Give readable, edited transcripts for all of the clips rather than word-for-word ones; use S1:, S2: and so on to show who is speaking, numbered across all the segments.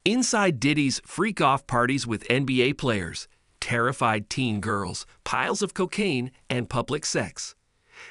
S1: Inside Diddy's freak-off parties with NBA players, terrified teen girls, piles of cocaine, and public sex.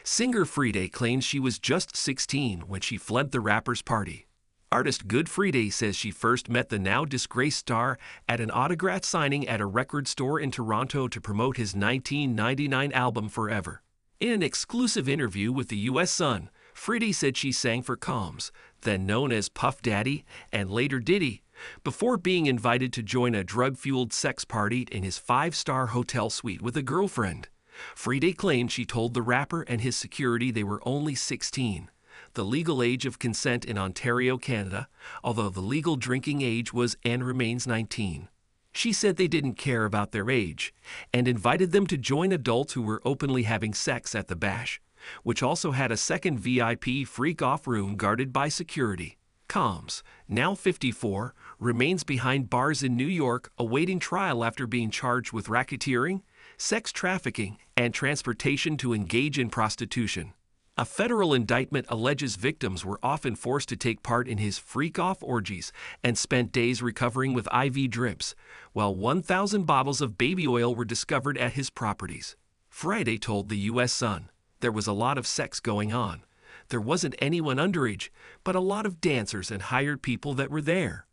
S1: Singer Friday claims she was just 16 when she fled the rapper's party. Artist Good Friday says she first met the now-disgraced star at an autograph signing at a record store in Toronto to promote his 1999 album Forever. In an exclusive interview with the U.S. Sun, Friday said she sang for Combs, then known as Puff Daddy and later Diddy, before being invited to join a drug-fueled sex party in his five-star hotel suite with a girlfriend. Friday claimed she told the rapper and his security they were only 16, the legal age of consent in Ontario, Canada, although the legal drinking age was and remains 19. She said they didn't care about their age and invited them to join adults who were openly having sex at the bash, which also had a second VIP freak-off room guarded by security. Combs, now 54, remains behind bars in New York awaiting trial after being charged with racketeering, sex trafficking, and transportation to engage in prostitution. A federal indictment alleges victims were often forced to take part in his freak-off orgies and spent days recovering with IV drips, while 1,000 bottles of baby oil were discovered at his properties. Friday told the U.S. Sun, "There was a lot of sex going on. There wasn't anyone underage, but a lot of dancers and hired people that were there.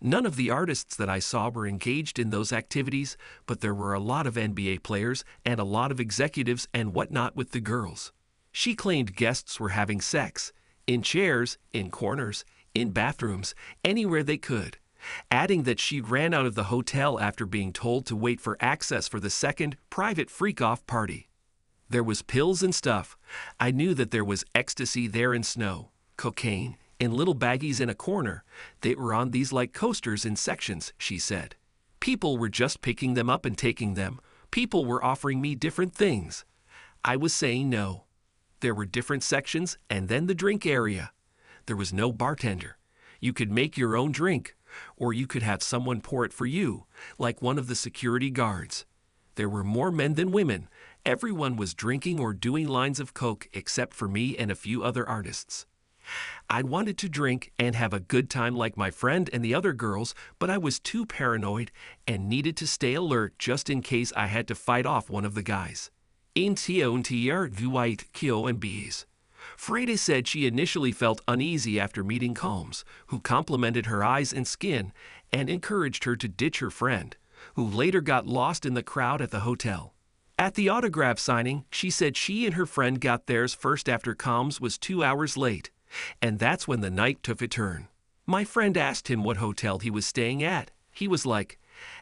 S1: None of the artists that I saw were engaged in those activities, but there were a lot of NBA players and a lot of executives and whatnot with the girls." She claimed guests were having sex, in chairs, in corners, in bathrooms, anywhere they could, adding that she ran out of the hotel after being told to wait for access for the second private freak-off party. "There was pills and stuff. I knew that there was ecstasy there in snow, cocaine, in little baggies in a corner. They were on these like coasters in sections," she said. "People were just picking them up and taking them. People were offering me different things. I was saying no. There were different sections and then the drink area. There was no bartender. You could make your own drink, or you could have someone pour it for you, like one of the security guards. There were more men than women. Everyone was drinking or doing lines of coke except for me and a few other artists. I wanted to drink and have a good time like my friend and the other girls, but I was too paranoid and needed to stay alert just in case I had to fight off one of the guys." Friday said she initially felt uneasy after meeting Combs, who complimented her eyes and skin and encouraged her to ditch her friend, who later got lost in the crowd at the hotel. At the autograph signing, she said she and her friend got theirs first after Combs was 2 hours late, and that's when the night took a turn. "My friend asked him what hotel he was staying at. He was like,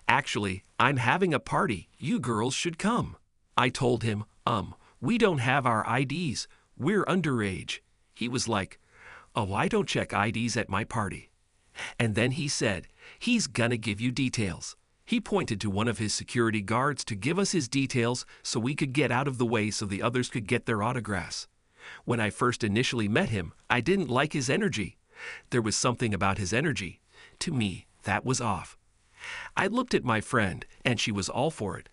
S1: 'Actually, I'm having a party. You girls should come.' I told him, we don't have our IDs. We're underage." He was like, "Oh, I don't check IDs at my party." And then he said, "He's gonna give you details." He pointed to one of his security guards to give us his details so we could get out of the way so the others could get their autographs. When I first initially met him, I didn't like his energy. There was something about his energy. To me, that was off. I looked at my friend, and she was all for it.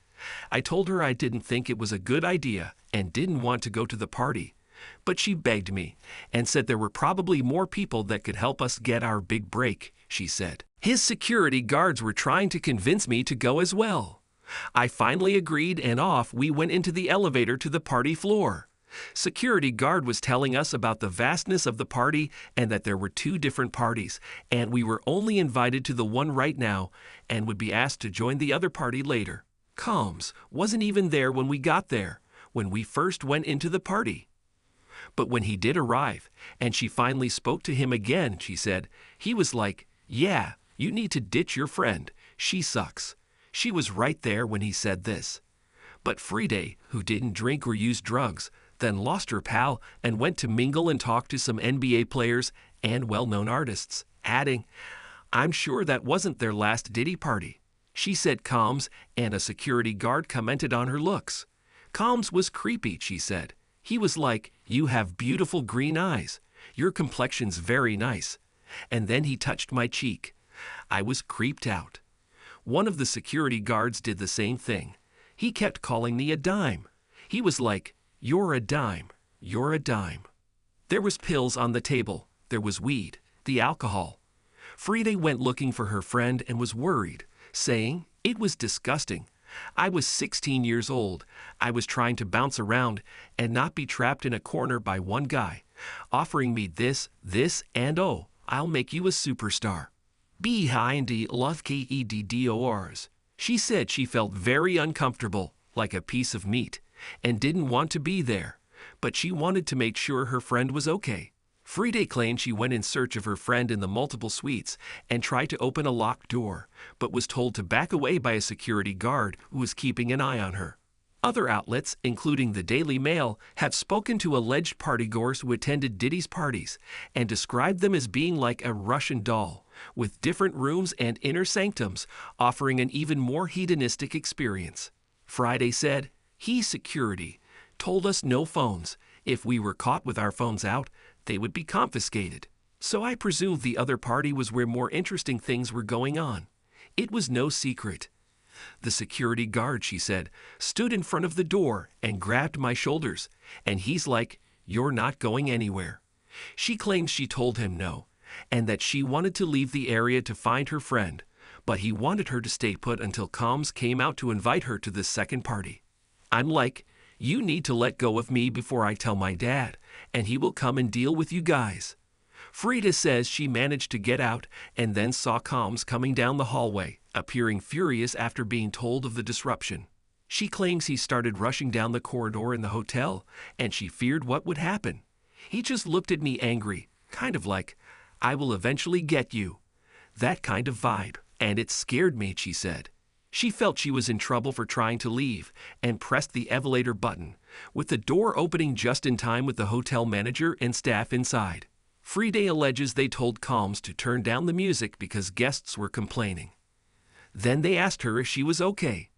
S1: I told her I didn't think it was a good idea and didn't want to go to the party, but she begged me and said there were probably more people that could help us get our big break, she said. His security guards were trying to convince me to go as well. I finally agreed, and off we went into the elevator to the party floor. Security guard was telling us about the vastness of the party and that there were 2 different parties, and we were only invited to the one right now and would be asked to join the other party later. Combs wasn't even there when we got there, when we first went into the party. But when he did arrive, and she finally spoke to him again, she said, he was like, "Yeah, you need to ditch your friend. She sucks." She was right there when he said this. But Friday, who didn't drink or use drugs, then lost her pal and went to mingle and talk to some NBA players and well-known artists, adding, "I'm sure that wasn't their last Diddy party." She said Combs and a security guard commented on her looks. Combs was creepy, she said. He was like, "You have beautiful green eyes. Your complexion's very nice." And then he touched my cheek. I was creeped out. One of the security guards did the same thing. He kept calling me a dime. He was like, "You're a dime. You're a dime." There was pills on the table. There was weed, the alcohol. Friday went looking for her friend and was worried, saying, "It was disgusting. I was 16 years old. I was trying to bounce around and not be trapped in a corner by one guy, offering me this, and oh, I'll make you a superstar." Behind the love keddors. She said she felt very uncomfortable, like a piece of meat, and didn't want to be there, but she wanted to make sure her friend was okay. Friday claimed she went in search of her friend in the multiple suites and tried to open a locked door, but was told to back away by a security guard who was keeping an eye on her. Other outlets, including the Daily Mail, have spoken to alleged partygoers who attended Diddy's parties and described them as being like a Russian doll, with different rooms and inner sanctums, offering an even more hedonistic experience. Friday said, "He, security, told us no phones. If we were caught with our phones out, they would be confiscated. So I presumed the other party was where more interesting things were going on. It was no secret. The security guard," she said, "stood in front of the door and grabbed my shoulders, and he's like, 'You're not going anywhere.'" She claims she told him no, and that she wanted to leave the area to find her friend, but he wanted her to stay put until comms came out to invite her to the second party. "I'm like, 'You need to let go of me before I tell my dad, and he will come and deal with you guys.'" Frida says she managed to get out and then saw comms coming down the hallway, appearing furious after being told of the disruption. She claims he started rushing down the corridor in the hotel, and she feared what would happen. "He just looked at me angry, kind of like, 'I will eventually get you.' That kind of vibe, and it scared me," she said. She felt she was in trouble for trying to leave and pressed the elevator button, with the door opening just in time with the hotel manager and staff inside. Friday alleges they told comms to turn down the music because guests were complaining. Then they asked her if she was okay.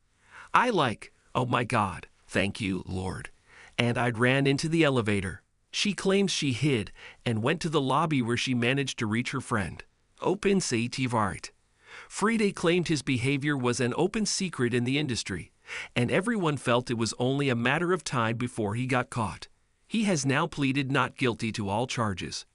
S1: "I like, oh my God, thank you, Lord." And I ran into the elevator. She claims she hid and went to the lobby where she managed to reach her friend. Open right. Friday claimed his behavior was an open secret in the industry, and everyone felt it was only a matter of time before he got caught. He has now pleaded not guilty to all charges.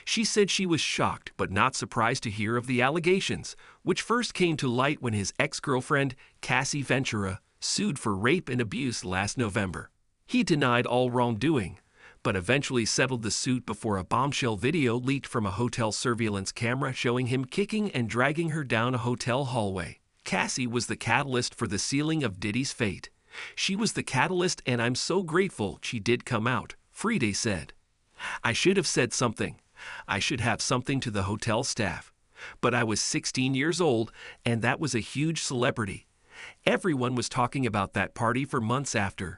S1: She said she was shocked but not surprised to hear of the allegations, which first came to light when his ex-girlfriend, Cassie Ventura, sued for rape and abuse last November. He denied all wrongdoing, but eventually settled the suit before a bombshell video leaked from a hotel surveillance camera showing him kicking and dragging her down a hotel hallway. Cassie was the catalyst for the sealing of Diddy's fate. "She was the catalyst, and I'm so grateful she did come out," Friday said. "I should have said something. I should have something to the hotel staff. But I was 16 years old, and that was a huge celebrity. Everyone was talking about that party for months after.